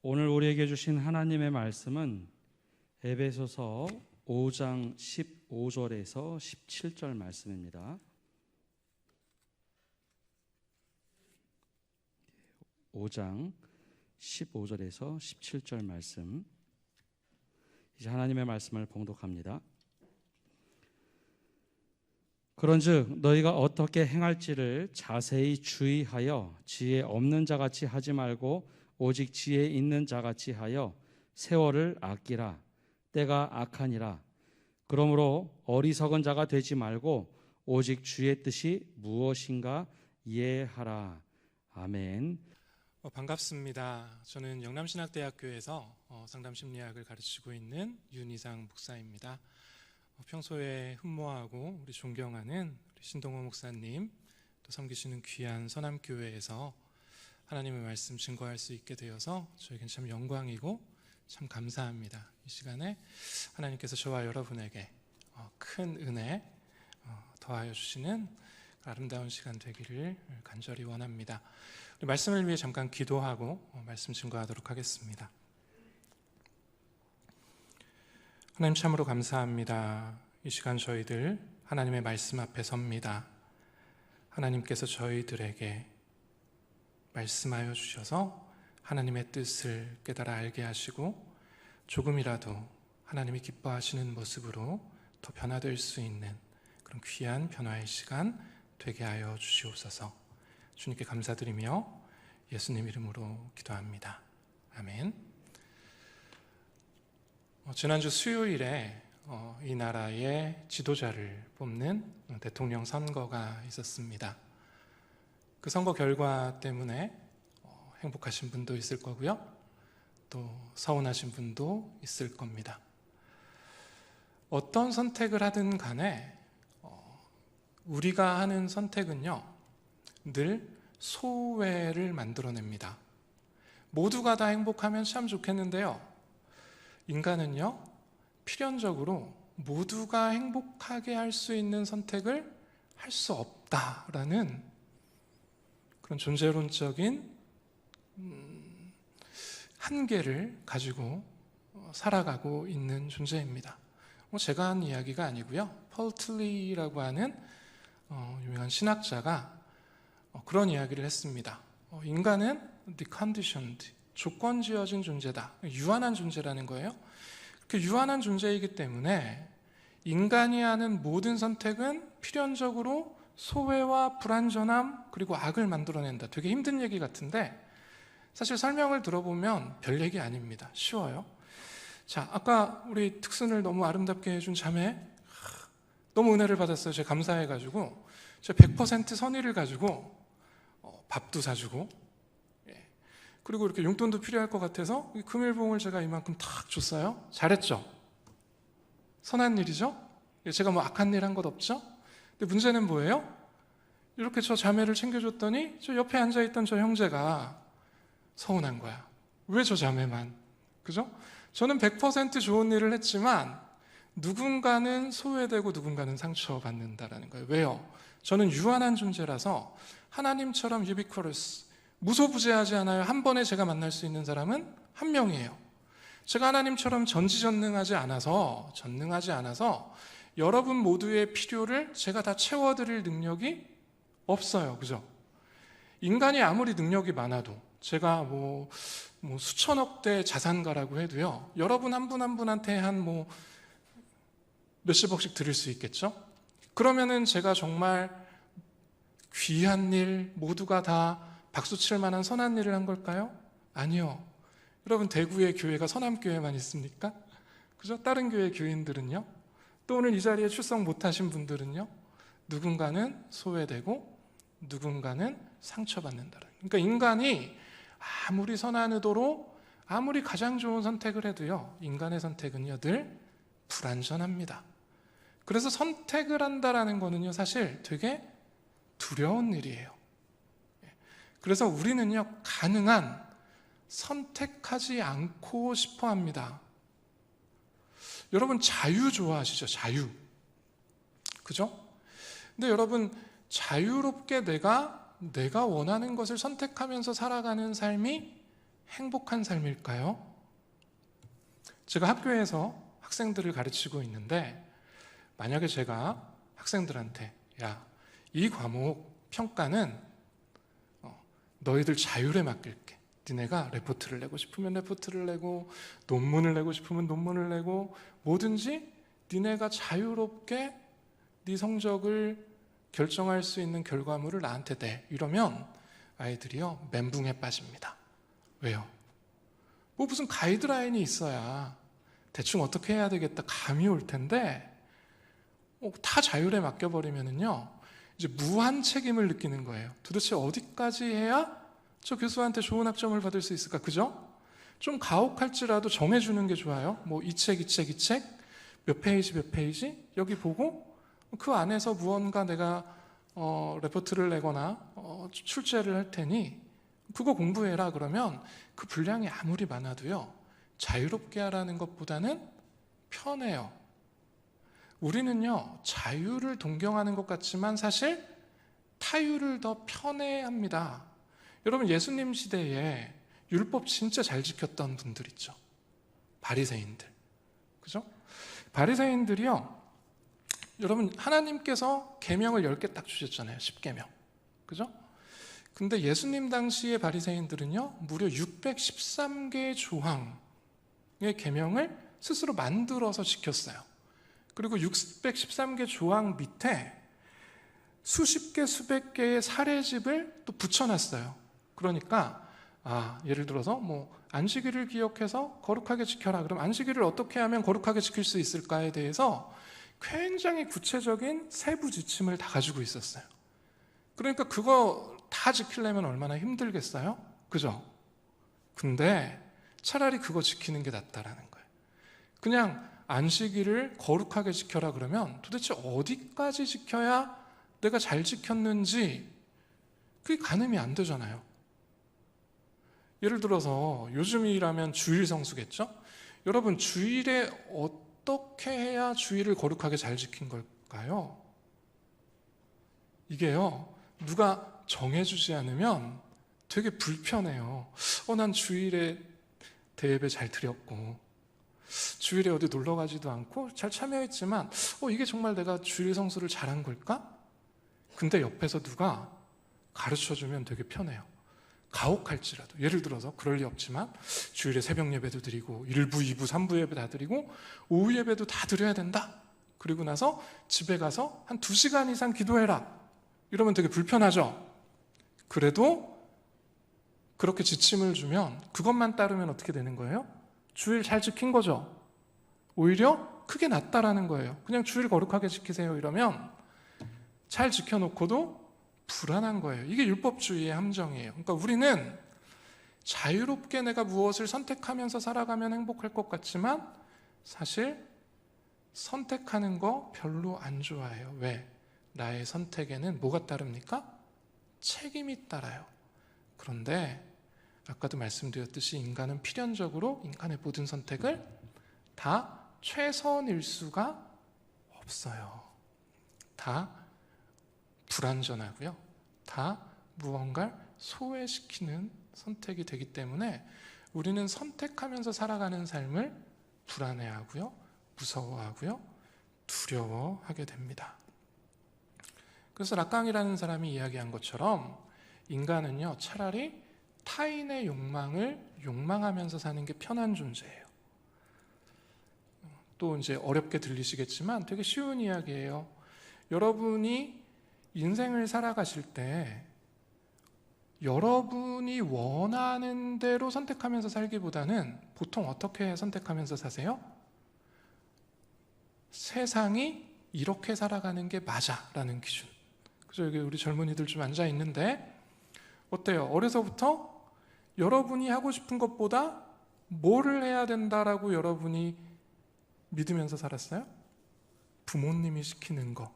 오늘 우리에게 주신 하나님의 말씀은 에베소서 5장 15절에서 17절 말씀입니다. 5장 15절에서 17절 말씀. 이제 하나님의 말씀을 봉독합니다. 그런즉 너희가 어떻게 행할지를 자세히 주의하여 지혜 없는 자같이 하지 말고 오직 지혜 있는 자같이 하여 세월을 아끼라. 때가 악하니라. 그러므로 어리석은 자가 되지 말고 오직 주의 뜻이 무엇인가 이해하라. 아멘. 반갑습니다. 저는 영남신학대학교에서 상담심리학을 가르치고 있는 윤희상 목사입니다. 평소에 흠모하고 우리 존경하는 우리 신동호 목사님, 또 섬기시는 귀한 선함교회에서 하나님의 말씀 증거할 수 있게 되어서 저에겐 참 영광이고 참 감사합니다. 이 시간에 하나님께서 저와 여러분에게 큰 은혜 더하여 주시는 아름다운 시간 되기를 간절히 원합니다. 우리 말씀을 위해 잠깐 기도하고 말씀 증거하도록 하겠습니다. 하나님 참으로 감사합니다. 이 시간 저희들 하나님의 말씀 앞에 섭니다. 하나님께서 저희들에게 말씀하여 주셔서 하나님의 뜻을 깨달아 알게 하시고 조금이라도 하나님이 기뻐하시는 모습으로 더 변화될 수 있는 그런 귀한 변화의 시간 되게 하여 주시옵소서. 주님께 감사드리며 예수님 이름으로 기도합니다. 아멘. 지난주 수요일에 이 나라의 지도자를 뽑는 대통령 선거가 있었습니다. 그 선거 결과 때문에 행복하신 분도 있을 거고요, 또 서운하신 분도 있을 겁니다. 어떤 선택을 하든 간에 우리가 하는 선택은요 늘 소외를 만들어냅니다. 모두가 다 행복하면 참 좋겠는데요, 인간은요 필연적으로 모두가 행복하게 할 수 있는 선택을 할 수 없다라는 그런 존재론적인 한계를 가지고 살아가고 있는 존재입니다. 제가 한 이야기가 아니고요, 펄 틀리라고 하는 유명한 신학자가 그런 이야기를 했습니다. 인간은 deconditioned, 조건 지어진 존재다, 유한한 존재라는 거예요. 그 유한한 존재이기 때문에 인간이 하는 모든 선택은 필연적으로 소외와 불완전함 그리고 악을 만들어낸다. 되게 힘든 얘기 같은데 사실 설명을 들어보면 별 얘기 아닙니다. 쉬워요. 자, 아까 우리 특순을 너무 아름답게 해준 자매 너무 은혜를 받았어요. 제가 감사해가지고 제가 100% 선의를 가지고 밥도 사주고 그리고 이렇게 용돈도 필요할 것 같아서 금일봉을 제가 이만큼 탁 줬어요. 잘했죠? 선한 일이죠? 제가 뭐 악한 일 한 것 없죠? 근데 문제는 뭐예요? 이렇게 저 자매를 챙겨줬더니 저 옆에 앉아있던 저 형제가 서운한 거야. 왜 저 자매만? 그죠? 저는 100% 좋은 일을 했지만 누군가는 소외되고 누군가는 상처받는다라는 거예요. 왜요? 저는 유한한 존재라서 하나님처럼 유비쿼러스, 무소부재하지 않아요. 한 번에 제가 만날 수 있는 사람은 한 명이에요. 제가 하나님처럼 전지전능하지 않아서 여러분 모두의 필요를 제가 다 채워드릴 능력이 없어요. 그죠? 인간이 아무리 능력이 많아도 제가 뭐 수천억대 자산가라고 해도요, 여러분 한 분 한 분한테 한 몇십억씩 드릴 수 있겠죠? 그러면은 제가 정말 귀한 일, 모두가 다 박수칠 만한 선한 일을 한 걸까요? 아니요. 여러분 대구의 교회가 선함교회만 있습니까? 그죠? 다른 교회 교인들은요? 또 오늘 이 자리에 출석 못하신 분들은요? 누군가는 소외되고 누군가는 상처받는다는. 그러니까 인간이 아무리 선한 의도로 아무리 가장 좋은 선택을 해도요, 인간의 선택은요 늘 불완전합니다. 그래서 선택을 한다라는 거는요 사실 되게 두려운 일이에요. 그래서 우리는요 가능한 선택하지 않고 싶어 합니다. 여러분 자유 좋아하시죠? 자유. 그죠? 근데 여러분 자유롭게 내가 원하는 것을 선택하면서 살아가는 삶이 행복한 삶일까요? 제가 학교에서 학생들을 가르치고 있는데 만약에 제가 학생들한테 야, 이 과목 평가는 너희들 자율에 맡길게. 니네가 레포트를 내고 싶으면 레포트를 내고 논문을 내고 싶으면 논문을 내고 뭐든지 니네가 자유롭게 네 성적을 결정할 수 있는 결과물을 나한테 내. 이러면 아이들이요 멘붕에 빠집니다. 왜요? 뭐 무슨 가이드라인이 있어야 대충 어떻게 해야 되겠다 감이 올 텐데 다 자율에 맡겨버리면은요 이제 무한 책임을 느끼는 거예요. 도대체 어디까지 해야 저 교수한테 좋은 학점을 받을 수 있을까? 그죠? 좀 가혹할지라도 정해주는 게 좋아요. 뭐 이 책, 이 책, 이 책, 몇 페이지, 몇 페이지 여기 보고 그 안에서 무언가 내가 레포트를 내거나 출제를 할 테니 그거 공부해라 그러면 그 분량이 아무리 많아도요 자유롭게 하라는 것보다는 편해요. 우리는요 자유를 동경하는 것 같지만 사실 타유를 더 편애합니다. 여러분 예수님 시대에 율법 진짜 잘 지켰던 분들 있죠. 바리새인들. 그죠? 바리새인들이요 여러분 하나님께서 계명을 10개 딱 주셨잖아요. 10계명. 그죠? 근데 예수님 당시의 바리새인들은요 무려 613개의 조항의 계명을 스스로 만들어서 지켰어요. 그리고 613개 조항 밑에 수십 개, 수백 개의 사례집을 또 붙여놨어요. 그러니까 예를 들어서 뭐 안식일을 기억해서 거룩하게 지켜라. 그럼 안식일을 어떻게 하면 거룩하게 지킬 수 있을까에 대해서 굉장히 구체적인 세부 지침을 다 가지고 있었어요. 그러니까 그거 다 지키려면 얼마나 힘들겠어요? 그죠? 근데 차라리 그거 지키는 게 낫다라는 거예요. 그냥 안식일을 거룩하게 지켜라 그러면 도대체 어디까지 지켜야 내가 잘 지켰는지 그게 가늠이 안 되잖아요. 예를 들어서 요즘이라면 주일 성수겠죠? 여러분 주일에 어떻게 해야 주일을 거룩하게 잘 지킨 걸까요? 이게요 누가 정해주지 않으면 되게 불편해요. 난 주일에 대예배 잘 드렸고 주일에 어디 놀러 가지도 않고 잘 참여했지만 이게 정말 내가 주일 성수를 잘한 걸까? 근데 옆에서 누가 가르쳐주면 되게 편해요. 가혹할지라도. 예를 들어서 그럴 리 없지만 주일에 새벽 예배도 드리고 1부, 2부, 3부 예배 다 드리고 오후 예배도 다 드려야 된다. 그리고 나서 집에 가서 한 2시간 이상 기도해라. 이러면 되게 불편하죠. 그래도 그렇게 지침을 주면 그것만 따르면 어떻게 되는 거예요? 주일 잘 지킨 거죠. 오히려 크게 낫다라는 거예요. 그냥 주일 거룩하게 지키세요 이러면 잘 지켜놓고도 불안한 거예요. 이게 율법주의의 함정이에요. 그러니까 우리는 자유롭게 내가 무엇을 선택하면서 살아가면 행복할 것 같지만 사실 선택하는 거 별로 안 좋아해요. 왜? 나의 선택에는 뭐가 따릅니까? 책임이 따라요. 그런데 아까도 말씀드렸듯이 인간은 필연적으로 인간의 모든 선택을 다 최선일 수가 없어요. 다 불완전하고요. 다 무언가를 소외시키는 선택이 되기 때문에 우리는 선택하면서 살아가는 삶을 불안해하고요. 무서워하고요. 두려워하게 됩니다. 그래서 락강이라는 사람이 이야기한 것처럼 인간은요 차라리 타인의 욕망을 욕망하면서 사는 게 편한 존재예요. 또 이제 어렵게 들리시겠지만 되게 쉬운 이야기예요. 여러분이 인생을 살아가실 때 여러분이 원하는 대로 선택하면서 살기보다는 보통 어떻게 선택하면서 사세요? 세상이 이렇게 살아가는 게 맞아라는 기준. 그죠? 여기 우리 젊은이들 좀 앉아 있는데 어때요? 어려서부터 여러분이 하고 싶은 것보다 뭐를 해야 된다라고 여러분이 믿으면서 살았어요? 부모님이 시키는 거.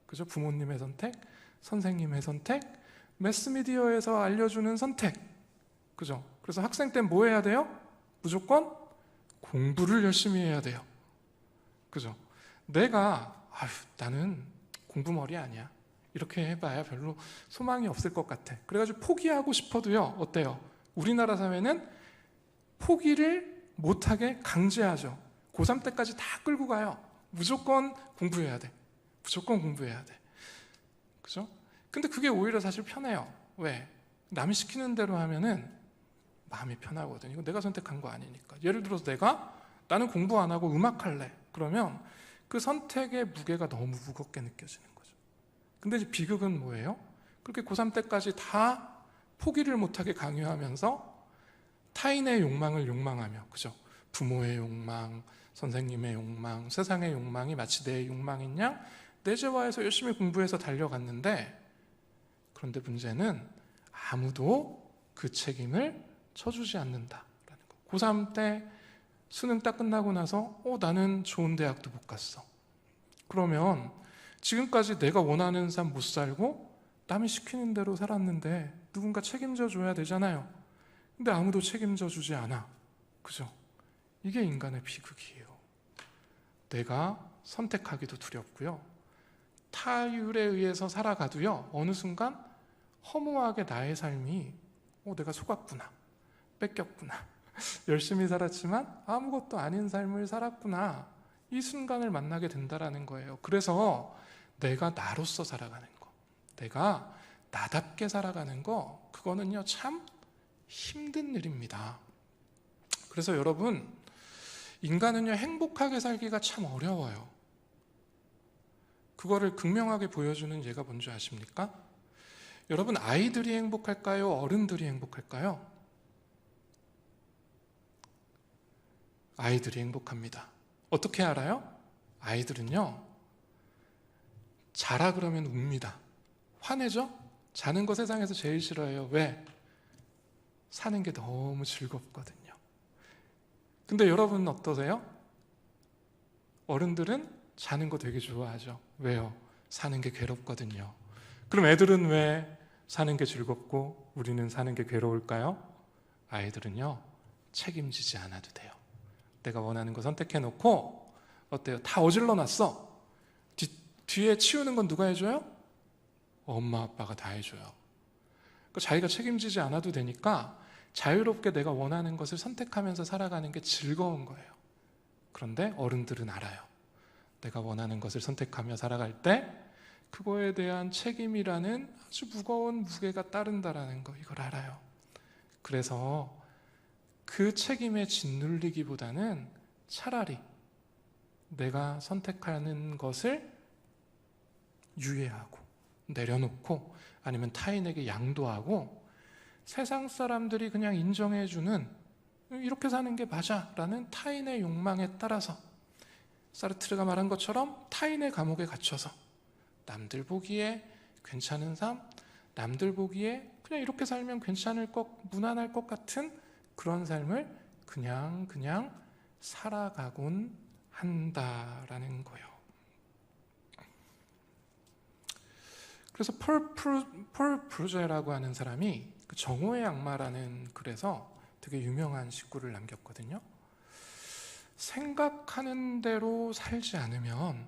그죠? 부모님의 선택, 선생님의 선택, 매스미디어에서 알려주는 선택. 그죠? 그래서 학생 때 뭐 해야 돼요? 무조건 공부를 열심히 해야 돼요. 그죠? 내가 나는 공부머리 아니야. 이렇게 해봐야 별로 소망이 없을 것 같아. 그래가지고 포기하고 싶어도요. 어때요? 우리나라 사회는 포기를 못하게 강제하죠. 고3 때까지 다 끌고 가요. 무조건 공부해야 돼. 무조건 공부해야 돼. 그죠? 근데 그게 오히려 사실 편해요. 왜? 남이 시키는 대로 하면은 마음이 편하거든. 이거 내가 선택한 거 아니니까. 예를 들어서 나는 공부 안 하고 음악 할래. 그러면 그 선택의 무게가 너무 무겁게 느껴지는 거죠. 근데 이제 비극은 뭐예요? 그렇게 고3 때까지 다 포기를 못하게 강요하면서 타인의 욕망을 욕망하며, 그죠? 부모의 욕망, 선생님의 욕망, 세상의 욕망이 마치 내 욕망인 양 내재화해서 열심히 공부해서 달려갔는데, 그런데 문제는 아무도 그 책임을 져주지 않는다라는 거. 고3 때 수능 딱 끝나고 나서 나는 좋은 대학도 못 갔어. 그러면 지금까지 내가 원하는 삶 못 살고 남이 시키는 대로 살았는데 누군가 책임져 줘야 되잖아요. 근데 아무도 책임져 주지 않아. 그죠? 이게 인간의 비극이에요. 내가 선택하기도 두렵고요. 타율에 의해서 살아가도요. 어느 순간 허무하게 나의 삶이 내가 속았구나. 뺏겼구나. 열심히 살았지만 아무것도 아닌 삶을 살았구나. 이 순간을 만나게 된다라는 거예요. 그래서 내가 나로서 살아가는 거, 내가 나답게 살아가는 거, 그거는요 참 힘든 일입니다. 그래서 여러분, 인간은요 행복하게 살기가 참 어려워요. 그거를 극명하게 보여주는 예가 뭔지 아십니까? 여러분, 아이들이 행복할까요? 어른들이 행복할까요? 아이들이 행복합니다. 어떻게 알아요? 아이들은요 자라 그러면 웁니다. 화내죠? 자는 거 세상에서 제일 싫어해요. 왜? 사는 게 너무 즐겁거든요. 근데 여러분은 어떠세요? 어른들은 자는 거 되게 좋아하죠. 왜요? 사는 게 괴롭거든요. 그럼 애들은 왜 사는 게 즐겁고 우리는 사는 게 괴로울까요? 아이들은요 책임지지 않아도 돼요. 내가 원하는 거 선택해놓고 어때요? 다 어질러 놨어. 뒤에 치우는 건 누가 해줘요? 엄마 아빠가 다 해줘요. 그러니까 자기가 책임지지 않아도 되니까 자유롭게 내가 원하는 것을 선택하면서 살아가는 게 즐거운 거예요. 그런데 어른들은 알아요. 내가 원하는 것을 선택하며 살아갈 때 그거에 대한 책임이라는 아주 무거운 무게가 따른다라는 거, 이걸 알아요. 그래서 그 책임에 짓눌리기보다는 차라리 내가 선택하는 것을 유예하고 내려놓고 아니면 타인에게 양도하고 세상 사람들이 그냥 인정해주는 이렇게 사는 게 맞아라는 타인의 욕망에 따라서 사르트르가 말한 것처럼 타인의 감옥에 갇혀서 남들 보기에 괜찮은 삶, 남들 보기에 그냥 이렇게 살면 괜찮을 것, 무난할 것 같은 그런 삶을 그냥 살아가곤 한다라는 거예요. 그래서 폴 프루제라고 하는 사람이 그 정오의 악마라는 글에서 되게 유명한 식구를 남겼거든요. 생각하는 대로 살지 않으면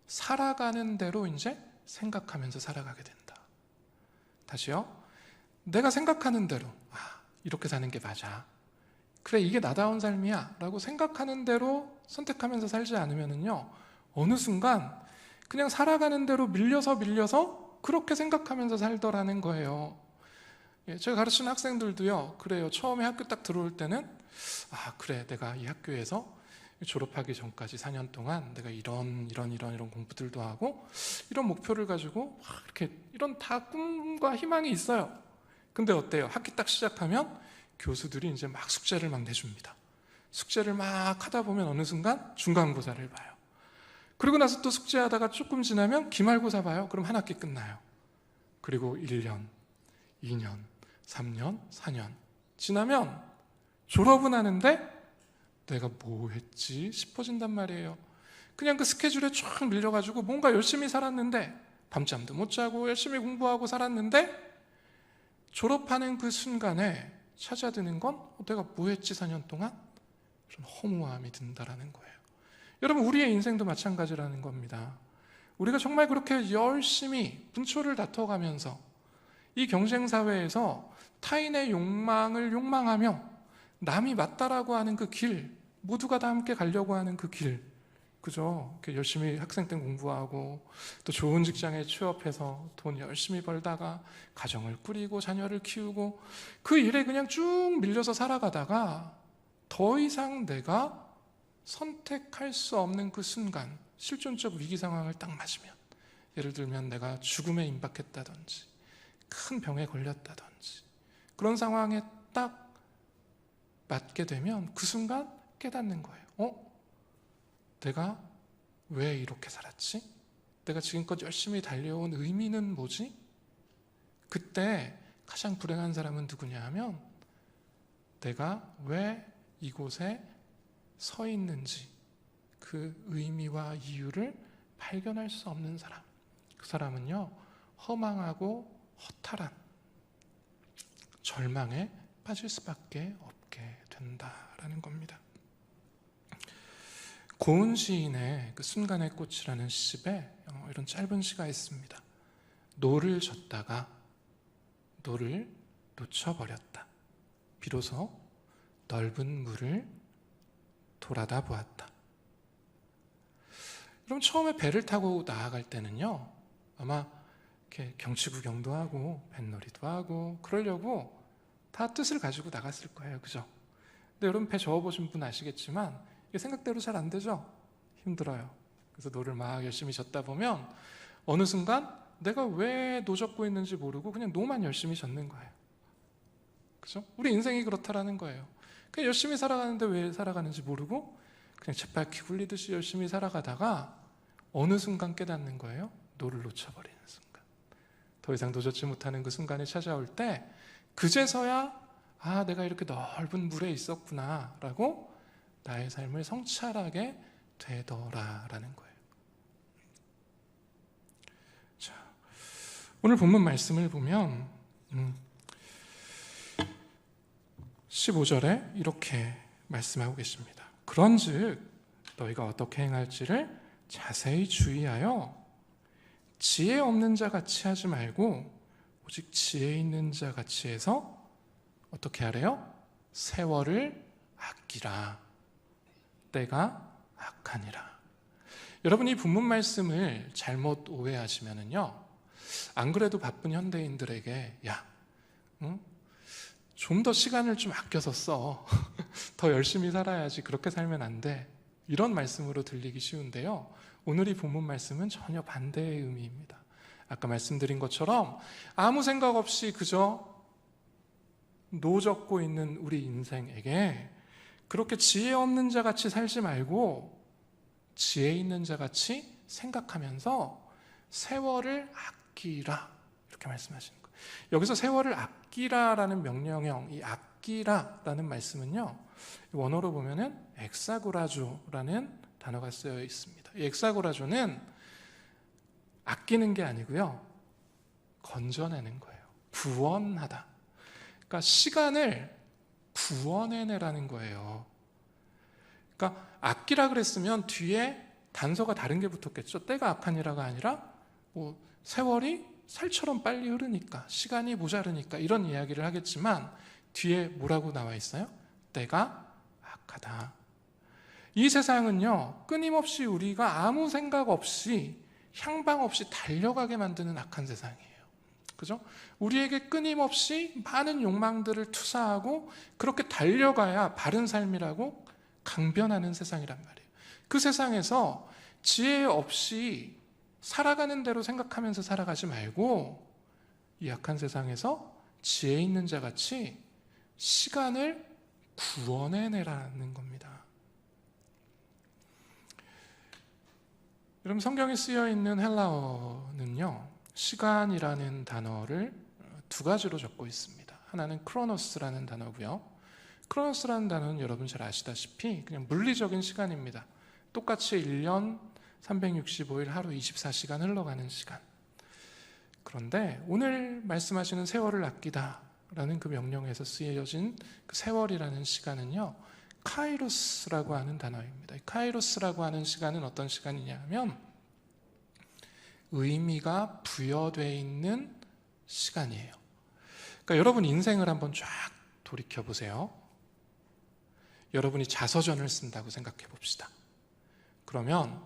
살아가는 대로 이제 생각하면서 살아가게 된다. 다시요. 내가 생각하는 대로 이렇게 사는 게 맞아. 그래, 이게 나다운 삶이야 라고 생각하는 대로 선택하면서 살지 않으면은요 어느 순간 그냥 살아가는 대로 밀려서 그렇게 생각하면서 살더라는 거예요. 제가 가르치는 학생들도요 그래요. 처음에 학교 딱 들어올 때는 그래, 내가 이 학교에서 졸업하기 전까지 4년 동안 내가 이런 공부들도 하고 이런 목표를 가지고 이렇게 이런 다 꿈과 희망이 있어요. 근데 어때요? 학기 딱 시작하면 교수들이 이제 막 숙제를 막 내줍니다. 숙제를 막 하다 보면 어느 순간 중간고사를 봐요. 그리고 나서 또 숙제하다가 조금 지나면 기말고사 봐요. 그럼 한 학기 끝나요. 그리고 1년, 2년, 3년, 4년 지나면 졸업은 하는데 내가 뭐 했지 싶어진단 말이에요. 그냥 그 스케줄에 쫙 밀려가지고 뭔가 열심히 살았는데 밤잠도 못 자고 열심히 공부하고 살았는데 졸업하는 그 순간에 찾아드는 건 내가 뭐 했지 4년 동안? 이런 허무함이 든다라는 거예요. 여러분, 우리의 인생도 마찬가지라는 겁니다. 우리가 정말 그렇게 열심히 분초를 다퉈가면서 이 경쟁사회에서 타인의 욕망을 욕망하며 남이 맞다라고 하는 그 길, 모두가 다 함께 가려고 하는 그 길, 그죠? 이렇게 열심히 학생 때 공부하고 또 좋은 직장에 취업해서 돈 열심히 벌다가 가정을 꾸리고 자녀를 키우고 그 일에 그냥 쭉 밀려서 살아가다가 더 이상 내가 선택할 수 없는 그 순간, 실존적 위기 상황을 딱 맞으면, 예를 들면 내가 죽음에 임박했다든지 큰 병에 걸렸다든지 그런 상황에 딱 맞게 되면 그 순간 깨닫는 거예요. 내가 왜 이렇게 살았지? 내가 지금껏 열심히 달려온 의미는 뭐지? 그때 가장 불행한 사람은 누구냐 하면 내가 왜 이곳에 서 있는지 그 의미와 이유를 발견할 수 없는 사람, 그 사람은요 허망하고 허탈한 절망에 빠질 수밖에 없게 된다라는 겁니다. 고은 시인의 그 순간의 꽃이라는 시집에 이런 짧은 시가 있습니다. 노를 젓다가 노를 놓쳐버렸다. 비로소 넓은 물을 돌아다 보았다. 그럼 처음에 배를 타고 나아갈 때는요, 아마 이렇게 경치 구경도 하고 뱃놀이도 하고 그러려고 다 뜻을 가지고 나갔을 거예요, 그죠? 근데 여러분 배 저어보신 분 아시겠지만 이게 생각대로 잘 안 되죠? 힘들어요. 그래서 노를 막 열심히 젓다 보면 어느 순간 내가 왜 노 젓고 있는지 모르고 그냥 노만 열심히 젓는 거예요. 그죠? 우리 인생이 그렇다라는 거예요. 그냥 열심히 살아가는데 왜 살아가는지 모르고 그냥 쳇바퀴 굴리듯이 열심히 살아가다가 어느 순간 깨닫는 거예요. 노를 놓쳐버리는 순간. 더 이상 노 젓지 못하는 그 순간이 찾아올 때 그제서야 내가 이렇게 넓은 물에 있었구나 라고 나의 삶을 성찰하게 되더라라는 거예요. 자, 오늘 본문 말씀을 보면 15절에 이렇게 말씀하고 계십니다. 그런즉 너희가 어떻게 행할지를 자세히 주의하여 지혜 없는 자 같이 하지 말고 오직 지혜 있는 자 같이 해서 어떻게 하래요? 세월을 아끼라. 때가 악하니라. 여러분 이 본문 말씀을 잘못 오해하시면은요, 안 그래도 바쁜 현대인들에게 좀 더 시간을 좀 아껴서 써. 더 열심히 살아야지. 그렇게 살면 안 돼. 이런 말씀으로 들리기 쉬운데요. 오늘 이 본문 말씀은 전혀 반대의 의미입니다. 아까 말씀드린 것처럼 아무 생각 없이 그저 노 젓고 있는 우리 인생에게 그렇게 지혜 없는 자 같이 살지 말고 지혜 있는 자 같이 생각하면서 세월을 아끼라 이렇게 말씀하시는 거예요. 여기서 세월을 아끼라라는 명령형, 이 아끼라라는 말씀은요, 원어로 보면은 엑사고라조라는 단어가 쓰여 있습니다. 이 엑사고라조는 아끼는 게 아니고요, 건져내는 거예요. 구원하다. 그러니까 시간을 구원해내라는 거예요. 그러니까 아끼라 그랬으면 뒤에 단서가 다른 게 붙었겠죠. 때가 악하니라가 아니라 세월이 살처럼 빨리 흐르니까, 시간이 모자르니까 이런 이야기를 하겠지만 뒤에 뭐라고 나와 있어요? 때가 악하다. 이 세상은요, 끊임없이 우리가 아무 생각 없이 향방 없이 달려가게 만드는 악한 세상이에요. 그죠? 우리에게 끊임없이 많은 욕망들을 투사하고 그렇게 달려가야 바른 삶이라고 강변하는 세상이란 말이에요. 그 세상에서 지혜 없이 살아가는 대로 생각하면서 살아가지 말고 이 악한 세상에서 지혜 있는 자 같이 시간을 구원해내라는 겁니다. 여러분 성경에 쓰여 있는 헬라어는요, 시간이라는 단어를 두 가지로 적고 있습니다. 하나는 크로노스라는 단어고요. 크로노스라는 단어는 여러분 잘 아시다시피 그냥 물리적인 시간입니다. 똑같이 1년 365일 하루 24시간 흘러가는 시간. 그런데 오늘 말씀하시는 세월을 아끼다라는 그 명령에서 쓰여진 그 세월이라는 시간은요, 카이로스라고 하는 단어입니다. 카이로스라고 하는 시간은 어떤 시간이냐 하면 의미가 부여되어 있는 시간이에요. 그러니까 여러분 인생을 한번 쫙 돌이켜 보세요. 여러분이 자서전을 쓴다고 생각해 봅시다. 그러면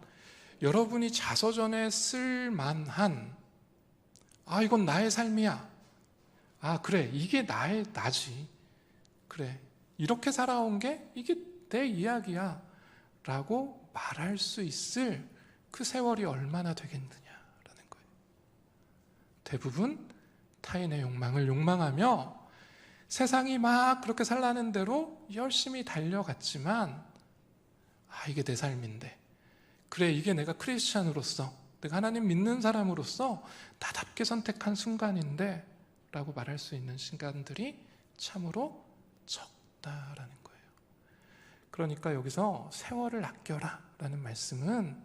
여러분이 자서전에 쓸 만한 이건 나의 삶이야. 그래, 이게 나지. 그래, 이렇게 살아온 게 이게 내 이야기야 라고 말할 수 있을 그 세월이 얼마나 되겠느냐라는 거예요. 대부분 타인의 욕망을 욕망하며 세상이 막 그렇게 살라는 대로 열심히 달려갔지만 이게 내 삶인데, 그래, 이게 내가 크리스찬으로서, 내가 하나님 믿는 사람으로서 나답게 선택한 순간인데 라고 말할 수 있는 시간들이 참으로 적다라는 거예요. 그러니까 여기서 세월을 아껴라 라는 말씀은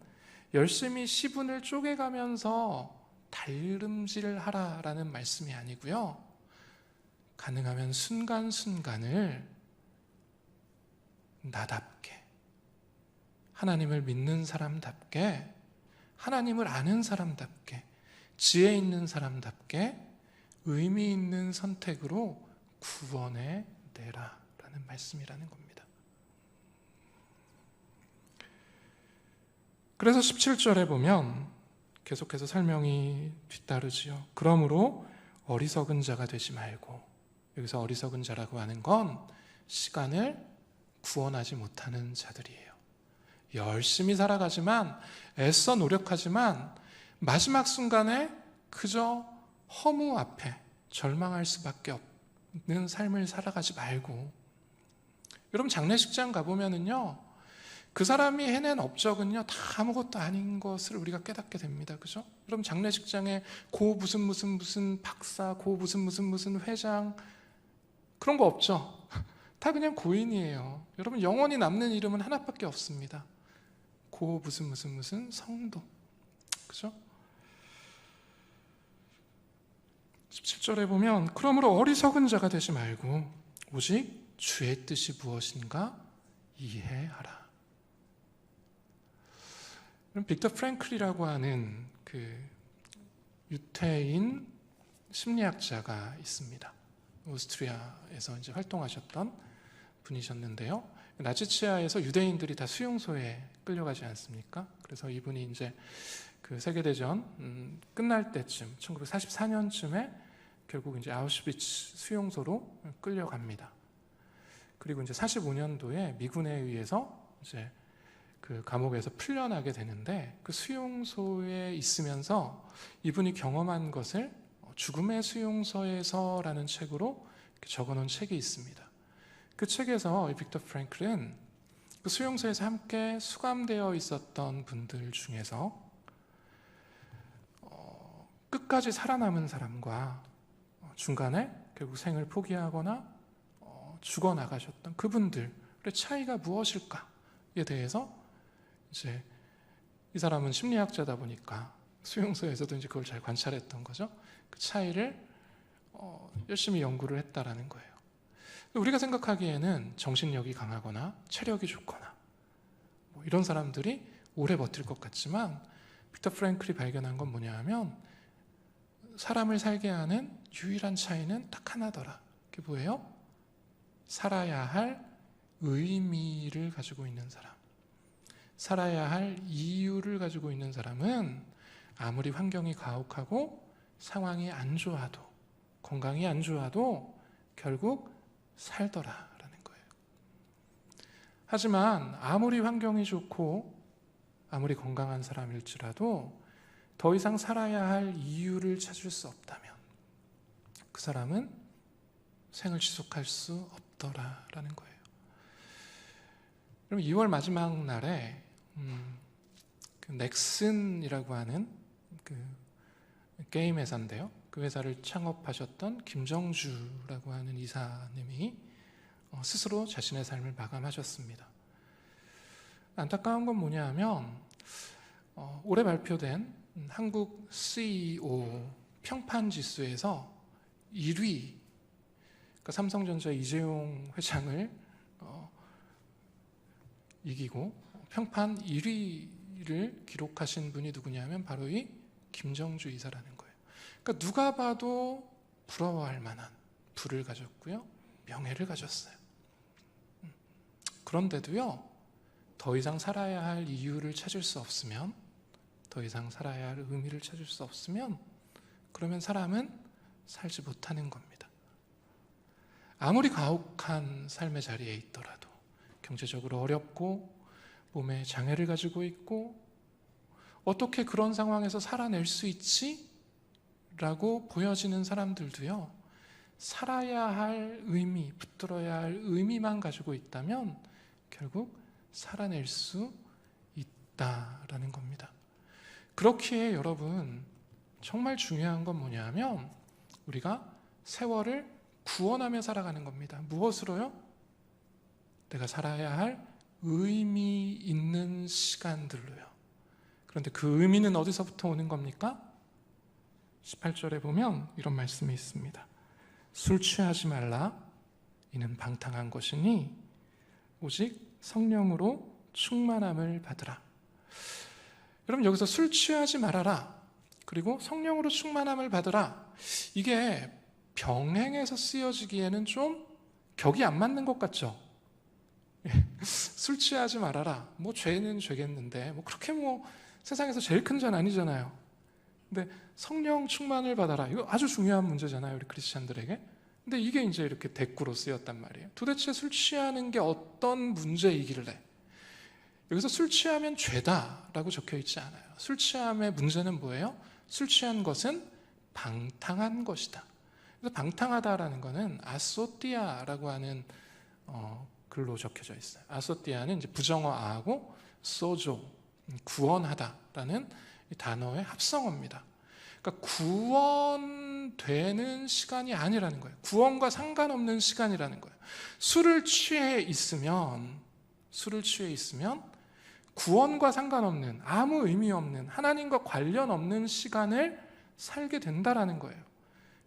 열심히 시분을 쪼개가면서 달름질하라 라는 말씀이 아니고요, 가능하면 순간순간을 나답게, 하나님을 믿는 사람답게, 하나님을 아는 사람답게, 지혜 있는 사람답게 의미 있는 선택으로 구원해 내라 라는 말씀이라는 겁니다. 그래서 17절에 보면 계속해서 설명이 뒤따르지요. 그러므로 어리석은 자가 되지 말고, 여기서 어리석은 자라고 하는 건 시간을 구원하지 못하는 자들이에요. 열심히 살아가지만, 애써 노력하지만 마지막 순간에 그저 허무 앞에 절망할 수밖에 없는 삶을 살아가지 말고, 여러분 장례식장 가보면은요, 그 사람이 해낸 업적은요 다 아무것도 아닌 것을 우리가 깨닫게 됩니다. 그죠? 여러분 장례식장에 고 무슨 박사, 고 무슨 회장, 그런 거 없죠? 다 그냥 고인이에요. 여러분 영원히 남는 이름은 하나밖에 없습니다. 고 무슨 성도. 그죠? 17절에 보면 그러므로 어리석은 자가 되지 말고 오직 주의 뜻이 무엇인가 이해하라. 빅터 프랭클이라고 하는 그 유태인 심리학자가 있습니다. 오스트리아에서 이제 활동하셨던 분이셨는데요. 나치치하에서 유대인들이 다 수용소에 끌려가지 않습니까? 그래서 이분이 이제 그 세계대전 끝날 때쯤 1944년쯤에 결국 이제 아우슈비츠 수용소로 끌려갑니다. 그리고 이제 45년도에 미군에 의해서 이제 그 감옥에서 풀려나게 되는데, 그 수용소에 있으면서 이분이 경험한 것을 죽음의 수용소에서라는 책으로 적어놓은 책이 있습니다. 그 책에서 빅터 프랭클은 그 수용소에서 함께 수감되어 있었던 분들 중에서 끝까지 살아남은 사람과 중간에 결국 생을 포기하거나 죽어나가셨던 그분들의 차이가 무엇일까에 대해서 이제 이 사람은 심리학자다 보니까 수용소에서도 이제 그걸 잘 관찰했던 거죠. 그 차이를 열심히 연구를 했다라는 거예요. 우리가 생각하기에는 정신력이 강하거나 체력이 좋거나 뭐 이런 사람들이 오래 버틸 것 같지만, 빅터 프랭클이 발견한 건 뭐냐 하면 사람을 살게 하는 유일한 차이는 딱 하나더라. 그게 뭐예요? 살아야 할 의미를 가지고 있는 사람, 살아야 할 이유를 가지고 있는 사람은 아무리 환경이 가혹하고 상황이 안 좋아도, 건강이 안 좋아도 결국 살더라라는 거예요. 하지만 아무리 환경이 좋고 아무리 건강한 사람일지라도 더 이상 살아야 할 이유를 찾을 수 없다면 그 사람은 생을 지속할 수 없더라라는 거예요. 그럼 2월 마지막 날에 그 넥슨이라고 하는 그 게임 회사인데요. 그 회사를 창업하셨던 김정주라고 하는 이사님이 스스로 자신의 삶을 마감하셨습니다. 안타까운 건 뭐냐 하면 올해 발표된 한국 CEO 평판지수에서 1위, 그러니까 삼성전자 이재용 회장을 이기고 평판 1위를 기록하신 분이 누구냐면 바로 이 김정주 이사라는 거예요. 그러니까 누가 봐도 부러워할 만한 부를 가졌고요, 명예를 가졌어요. 그런데도요, 더 이상 살아야 할 이유를 찾을 수 없으면, 더 이상 살아야 할 의미를 찾을 수 없으면, 그러면 사람은 살지 못하는 겁니다. 아무리 가혹한 삶의 자리에 있더라도, 경제적으로 어렵고 몸에 장애를 가지고 있고 어떻게 그런 상황에서 살아낼 수 있지? 라고 보여지는 사람들도요, 살아야 할 의미, 붙들어야 할 의미만 가지고 있다면 결국 살아낼 수 있다라는 겁니다. 그렇기에 여러분, 정말 중요한 건 뭐냐면 우리가 세월을 구원하며 살아가는 겁니다. 무엇으로요? 내가 살아야 할 의미 있는 시간들로요. 그런데 그 의미는 어디서부터 오는 겁니까? 18절에 보면 이런 말씀이 있습니다. 술 취하지 말라. 이는 방탕한 것이니 오직 성령으로 충만함을 받으라. 여러분, 여기서 술 취하지 말아라, 그리고 성령으로 충만함을 받으라, 이게 병행해서 쓰여지기에는 좀 격이 안 맞는 것 같죠? 술 취하지 말아라, 뭐 죄는 죄겠는데 뭐 그렇게 뭐 세상에서 제일 큰 죄는 아니잖아요. 근데 성령 충만을 받아라, 이거 아주 중요한 문제잖아요, 우리 크리스찬들에게. 근데 이게 이제 이렇게 대꾸로 쓰였단 말이에요. 도대체 술 취하는 게 어떤 문제이길래? 여기서 술 취하면 죄다라고 적혀 있지 않아요. 술 취함의 문제는 뭐예요? 술 취한 것은 방탕한 것이다. 그래서 방탕하다라는 것은 아소띠아라고 하는 글로 적혀져 있어요. 아소띠아는 이제 부정어 아하고 소조, 구원하다라는 단어의 합성어입니다. 그러니까 구원되는 시간이 아니라는 거예요. 구원과 상관없는 시간이라는 거예요. 술을 취해 있으면 구원과 상관없는, 아무 의미 없는, 하나님과 관련 없는 시간을 살게 된다라는 거예요.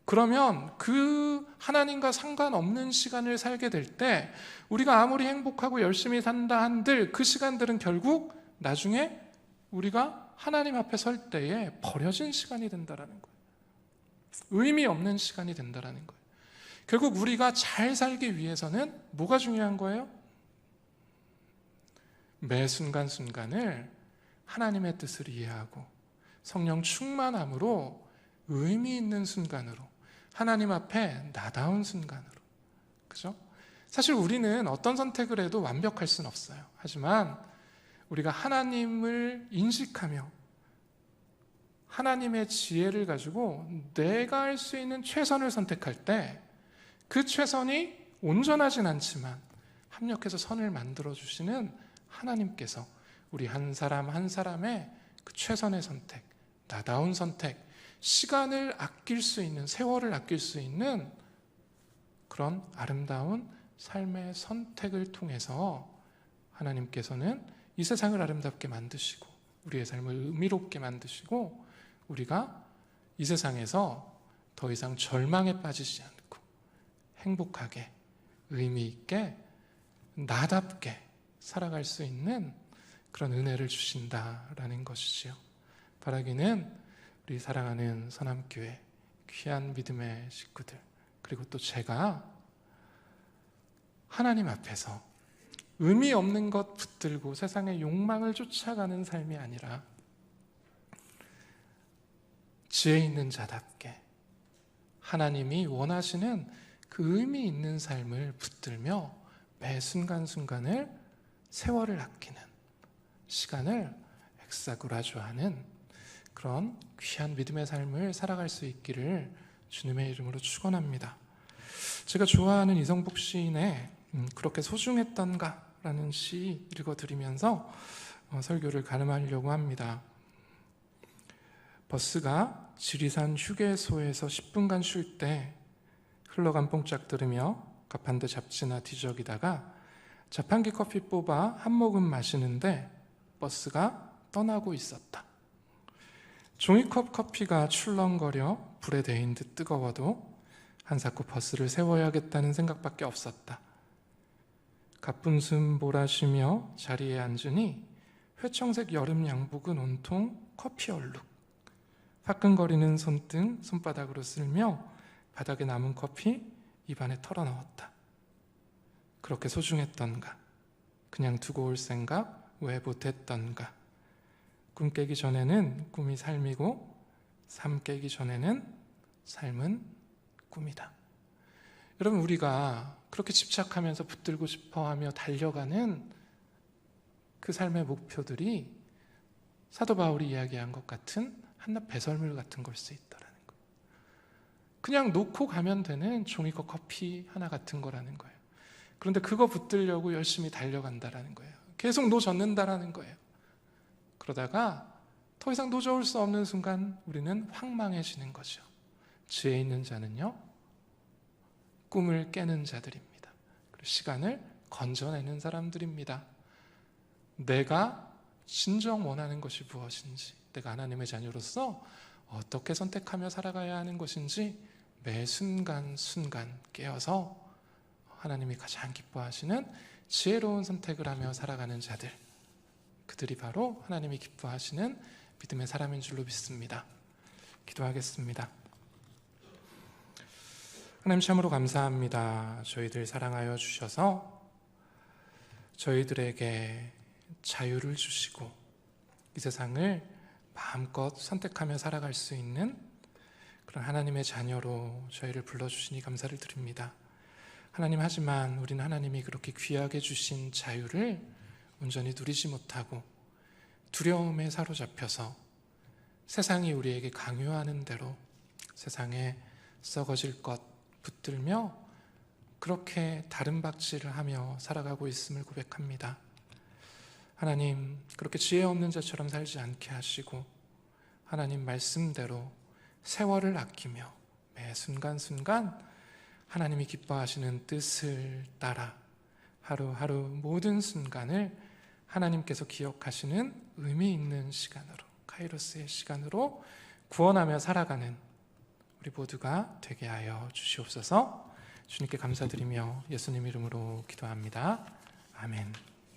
그러면 그 하나님과 상관없는 시간을 살게 될 때 우리가 아무리 행복하고 열심히 산다 한들 그 시간들은 결국 나중에 우리가 하나님 앞에 설 때에 버려진 시간이 된다라는 거예요. 의미 없는 시간이 된다라는 거예요. 결국 우리가 잘 살기 위해서는 뭐가 중요한 거예요? 매 순간순간을 하나님의 뜻을 이해하고 성령 충만함으로 의미 있는 순간으로, 하나님 앞에 나다운 순간으로. 그죠? 사실 우리는 어떤 선택을 해도 완벽할 수는 없어요. 하지만 우리가 하나님을 인식하며 하나님의 지혜를 가지고 내가 할 수 있는 최선을 선택할 때 그 최선이 온전하진 않지만 합력해서 선을 만들어주시는 하나님께서 우리 한 사람 한 사람의 그 최선의 선택, 나다운 선택, 시간을 아낄 수 있는, 세월을 아낄 수 있는 그런 아름다운 삶의 선택을 통해서 하나님께서는 이 세상을 아름답게 만드시고 우리의 삶을 의미롭게 만드시고 우리가 이 세상에서 더 이상 절망에 빠지지 않고 행복하게, 의미 있게, 나답게 살아갈 수 있는 그런 은혜를 주신다라는 것이지요. 바라기는 우리 사랑하는 서남교회 귀한 믿음의 식구들, 그리고 또 제가 하나님 앞에서 의미 없는 것 붙들고 세상의 욕망을 쫓아가는 삶이 아니라 지혜 있는 자답게 하나님이 원하시는 그 의미 있는 삶을 붙들며 매 순간순간을, 세월을 아끼는, 시간을 엑사구라주하는 그런 귀한 믿음의 삶을 살아갈 수 있기를 주님의 이름으로 축원합니다. 제가 좋아하는 이성복 시인의 그렇게 소중했던가 라는 시 읽어드리면서 설교를 가름하려고 합니다. 버스가 지리산 휴게소에서 10분간 쉴 때 흘러간 뽕짝 들으며 가판대 잡지나 뒤적이다가 자판기 커피 뽑아 한 모금 마시는데 버스가 떠나고 있었다. 종이컵 커피가 출렁거려 불에 데인 듯 뜨거워도 한사코 버스를 세워야겠다는 생각밖에 없었다. 가쁜 숨 몰아쉬며 자리에 앉으니 회청색 여름 양복은 온통 커피 얼룩. 화끈거리는 손등 손바닥으로 쓸며 바닥에 남은 커피 입안에 털어넣었다. 그렇게 소중했던가. 그냥 두고 올 생각 왜 못했던가. 꿈 깨기 전에는 꿈이 삶이고 삶 깨기 전에는 삶은 꿈이다. 여러분, 우리가 그렇게 집착하면서 붙들고 싶어하며 달려가는 그 삶의 목표들이 사도 바울이 이야기한 것 같은 한낱 배설물 같은 걸 수 있다라는 거예요. 그냥 놓고 가면 되는 종이컵 커피 하나 같은 거라는 거예요. 그런데 그거 붙들려고 열심히 달려간다라는 거예요. 계속 노젓는다라는 거예요. 그러다가 더 이상 노져올 수 없는 순간 우리는 황망해지는 거죠. 지혜 있는 자는요, 꿈을 깨는 자들입니다. 그리고 시간을 건져내는 사람들입니다. 내가 진정 원하는 것이 무엇인지, 내가 하나님의 자녀로서 어떻게 선택하며 살아가야 하는 것인지 매 순간순간 깨어서 하나님이 가장 기뻐하시는 지혜로운 선택을 하며 살아가는 자들, 그들이 바로 하나님이 기뻐하시는 믿음의 사람인 줄로 믿습니다. 기도하겠습니다. 하나님, 참으로 감사합니다. 저희들 사랑하여 주셔서 저희들에게 자유를 주시고 이 세상을 마음껏 선택하며 살아갈 수 있는 그런 하나님의 자녀로 저희를 불러주시니 감사를 드립니다. 하나님, 하지만 우리는 하나님이 그렇게 귀하게 주신 자유를 온전히 누리지 못하고 두려움에 사로잡혀서 세상이 우리에게 강요하는 대로 세상에 썩어질 것 붙들며 그렇게 다름박질을 하며 살아가고 있음을 고백합니다. 하나님, 그렇게 지혜 없는 자처럼 살지 않게 하시고 하나님 말씀대로 세월을 아끼며 매 순간순간 하나님이 기뻐하시는 뜻을 따라 하루하루 모든 순간을 하나님께서 기억하시는 의미 있는 시간으로, 카이로스의 시간으로 구원하며 살아가는 우리 모두가 되게 하여 주시옵소서. 주님께 감사드리며 예수님 이름으로 기도합니다. 아멘.